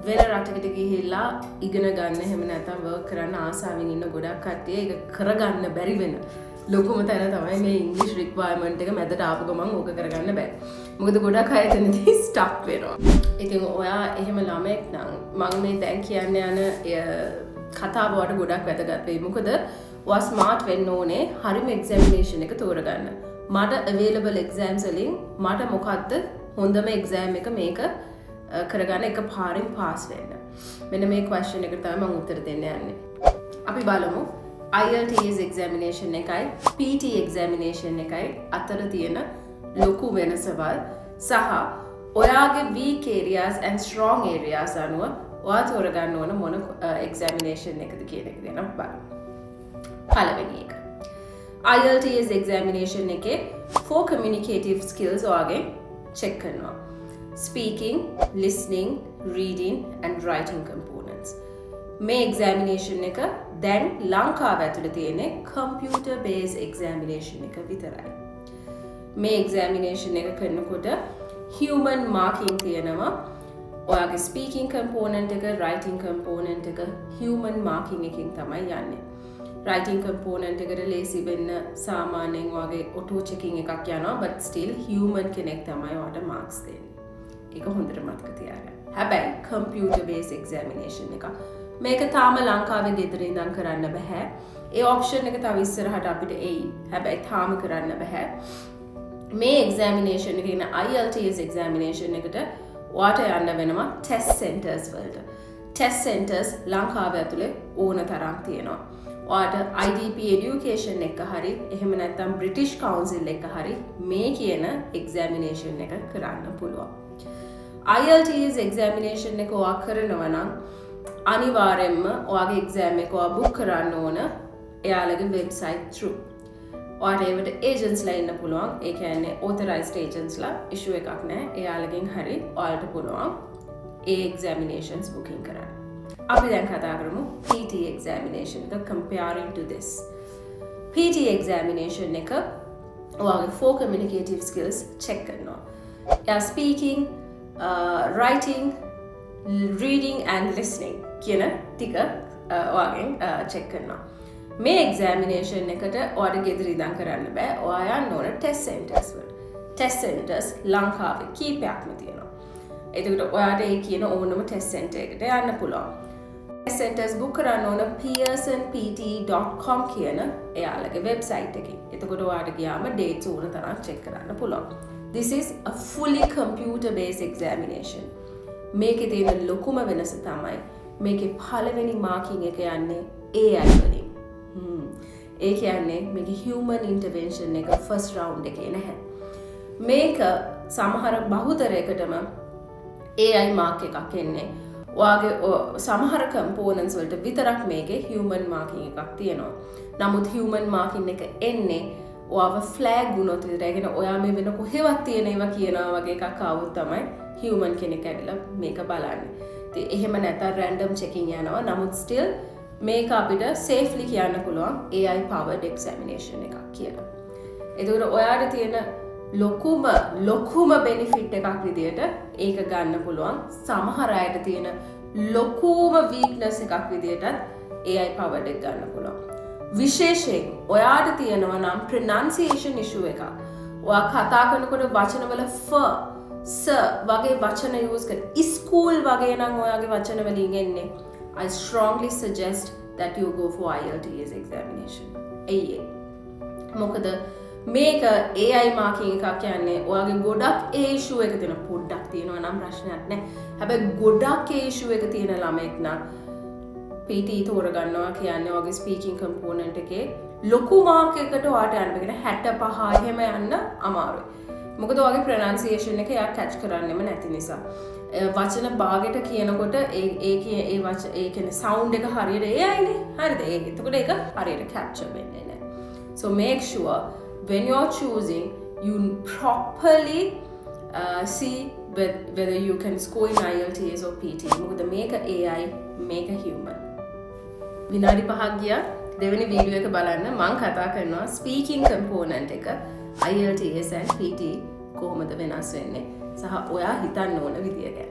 වෙන රටකට ගිහිල්ලා ඉගෙන ගන්න එහෙම නැත්නම් වර්ක් කරන්න ආසාවෙන් ඉන්න ගොඩක් කට්ටිය ඒක කරගන්න බැරි වෙන ලොකුම තැන තමයි මේ ඉංග්‍රීසි රික්වයර්මන්ට් එක මැදට ආපු ගමන් ඕක කරගන්න බෑ. මොකද ගොඩක් අය එතනදී ස්ටක් වෙනවා. ඉතින් ඔයා එහෙම ළමෙක් නම් මම මේ දැන් කියන්න යන කතාව වලට ගොඩක් වැදගත් වෙයි. මොකද ඔයා ස්මාර්ට් වෙන්න ඕනේ හරිම එක්සැමිනේෂන් එක තෝරගන්න. මට available exams වලින් මට මොකද්ද හොඳම exam එක මේක කරගන්න එක පාරින් පාස් වෙන්න. මෙන්න මේ question එකට තමයි මම උත්තර දෙන්න යන්නේ. අපි බලමු IELTS examination එකයි PT examination එකයි අතර තියෙන ලොකු වෙනසවල් සහ ඔයාගේ weak areas and strong areas අනුව ඔයා තෝරගන්න ඕන මොන examination එකද කියන එක ගැන බලමු. පළවෙනි එක. IELTS examination එකේ 4 communicative skills ඔයාගේ check කරනවා. Speaking, listening, reading and writing components. මේ examination එක දැන් ලංකාව ඇතුළේ තියෙන computer based examination එක විතරයි. මේ examination එක කරනකොට human marking තියෙනවා. ඔයාගේ speaking component එක, writing component එක human marking එකකින් තමයි යන්නේ. writing component එකට ලේසි වෙන්න සාමාන්‍යයෙන් ඔයාගේ auto checking එකක් යනවා, but still human කෙනෙක් තමයි ඔයාට marks දෙන්නේ. ඒක හොඳට මතක තියාගන්න. හැබැයි computer based examination එක මේක තාම ලංකාවේ ගෙදර ඉඳන් කරන්න බෑ. ඒ option එක තව ඉස්සරහට අපිට එයි. හැබැයි තාම කරන්න බෑ. මේ examination එක කියන IELTS examination එකට ඔයාට යන්න වෙනවා test centers වලට. test centers ලංකාවේ ඇතුලේ ඕන තරම් තියෙනවා. ඔයාට IDP education එක හරි එහෙම නැත්නම් British Council එක හරි මේ කියන examination එක කරන්න පුළුවන්. IELTS examination එක ඔයා කරනවා නම් අනිවාර්යෙන්ම ඔයාගේ exam එක ඔයා book කරන්න ඕන එයාලගේ website through. ඔයාට ඒවට agents ලා ඉන්න පුළුවන්. ඒ කියන්නේ authorized agents ලා issue එකක් නැහැ. එයාලගෙන් හරි ඔයාලට පුළුවන් ඒ examinations booking කරන්න. අපි දැන් කතා කරමු PT examination එක comparing to this. PT examination එක ඔයාගේ 4 communicative skills check කරනවා. එයා speaking, writing, reading and listening කියන ටික ඔයාගෙන් check කරනවා. මේ examination එකට ඔයාට ගෙදර ඉඳන් කරන්න බෑ. ඔයා යන්න ඕන test centers වලට. test centers ලංකාවේ කීපයක්ම තියෙනවා. එතකොට ඔයාට ඒ කියන ඕනම test center එකට යන්න පුළුවන්. test centers book කරන්න ඕන pearsonpt.com කියන එයාලගේ website එකකින්. එතකොට ඔයාට ගියාම dates ඕන තරම් check කරන්න පුළුවන්. This is a fully computer based examination. මේකේ තියෙන ලොකුම වෙනස තමයි මේකේ පළවෙනි marking එක යන්නේ AI වලින්. ඒ කියන්නේ මේකේ human intervention එක first round එකේ නැහැ. මේක සමහර බහුතරයකටම AI mark එකක් එන්නේ. ඔයාගේ සමහර components වලට විතරක් මේකේ human marking එකක් තියෙනවා. නමුත් human marking එක එන්නේ ඔයාව flag වුණොත් විතරයි. ඒ කියන්නේ ඔයා මේ වෙන කොහෙවත් තියෙන ඒවා කියනවා වගේ එකක් ආවොත් තමයි human කෙනෙක් ඇවිල්ලා මේක බලන්නේ. ඉතින් එහෙම නැත්නම් random checking යනවා. නමුත් still මේක අපිට safely කියන්න පුළුවන් AI powered examination එකක් කියලා. එතකොට ඔයාට තියෙන ලොකුම benefit එකක් විදියට ඒක ගන්න පුළුවන්. සමහර අයට තියෙන ලොකුම weakness එකක් විදියටත් AI powered එක ගන්න පුළුවන්. විශේෂයෙන් ඔයාට තියෙනවා නම් pronunciation issue එකක්. ඔයා කතා කරනකොට වචනවල sir වගේ වචන use කර school වගේ නම් ඔයාගේ වචන වලින් එන්නේ. I strongly suggest that you go for IELTS examination. මොකද මේක AI marking එකක් කියන්නේ ඔයාගේ ගොඩක් ඒ issue එක තියෙන පොඩ්ඩක් තියෙනවා නම් ප්‍රශ්නයක් නැහැ. හැබැයි ගොඩක් ඒ issue එක තියෙන ළමෙක් නම් PT තෝරගන්නවා කියන්නේ ඔයාගේ speaking component එකේ ලොකු mark එකකට ඔයාට යන්න බෑ. 65 එහෙම යන්න අමාරුයි. මොකද ඔයාගේ pronunciation එක එයා catch කරන්නෙම නැති නිසා. වචන භාගයට කියනකොට ඒ කියන්නේ sound එක හරියට AIනේ. හරිද? එතකොට ඒක හරියට capture වෙන්නේ නැහැ. So make sure when you're choosing you properly see whether you can score in IELTS or PT. මොකද මේක AI, මේක human. විනාඩි 5ක් ගියා. දෙවෙනි වීඩියෝ එක බලන්න මම කතා කරනවා speaking component එක IELTS and PT කොහොමද වෙනස් වෙන්නේ සහ ඔයා හිතන්න ඕන විදිය ගැන.